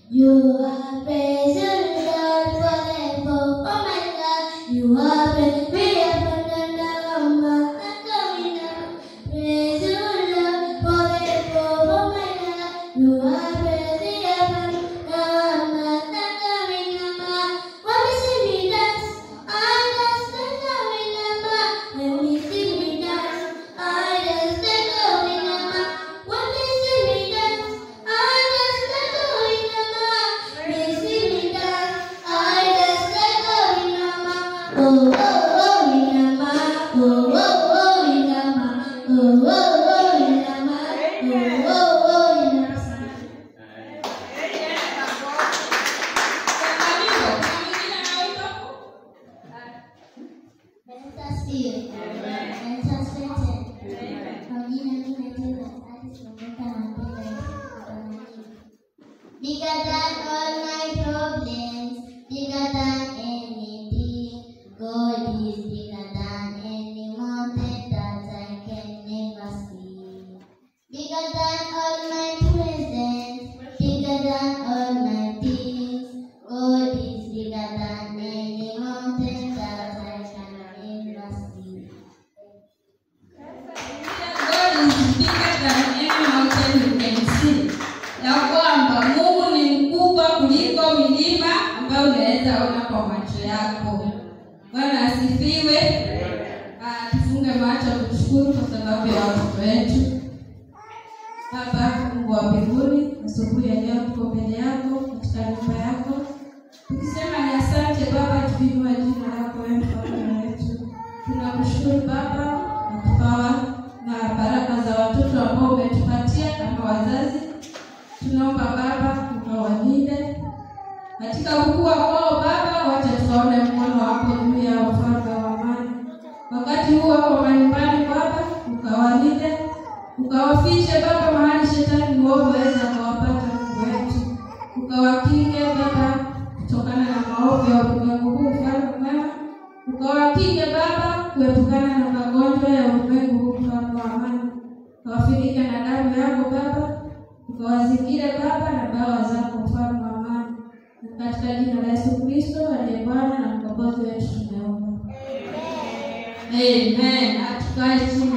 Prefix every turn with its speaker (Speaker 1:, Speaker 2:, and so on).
Speaker 1: You are praised, Lord, forever. Oh my God, you are praised. We are praised, praise you, Lord, forever. Oh my God, you are praised. We are praised. When we see me dance, I just take away number. When we see me dance, I just take away number. When we see me dance, I just take away number. We see me dance, I just take away number. Oh oh oh, number. Oh oh oh, number. Oh oh oh, number. Oh oh oh, number. Fantastic. Bigger than all my problems, bigger than anything. God is bigger than any mountain that I can never see. Bigger than all my presents, bigger than all my things. God is bigger than any mountain that I can never see.
Speaker 2: God is bigger than any mountain you can see. Ya kwamba Mungu ni mkubwa kuliko milima ambayo unaweza ona kwa macho yako. Bwana asifiwe. Tufunge macho kushukuru kwa sababu ya watoto wetu. Baba Mungu wa mbinguni, asubuhi ya leo tuko mbele yako katika nyumba yako. Tukisema ni asante Baba, tukiinua jina lako wewe Mfalme wetu. Tunakushukuru Baba na tukawa na baraka za watoto ambao umetupatia kama wazazi. Tunaomba Baba ukawalinde katika kukua kwao Baba, wacha tukaone mkono wako juu ya ufalme wa amani. Wakati huu wako manyumbani Baba, ukawalinde, ukawafiche Baba mahali shetani mwovu aweza kuwapata Mungu wetu. Ukawakinge Baba kutokana na maovu ya ulimwengu huu Mfalme mwema. Ukawakinge Baba kuepukana na magonjwa ya ulimwengu huu Mfalme wa amani. Ukawafunike na damu yako Baba. Ukawazingire Baba na bawa zako Mfalme wa amani. Katika jina la Yesu Kristo aliye Bwana na mkombozi wetu tumeomba. Amen. Atukae chini.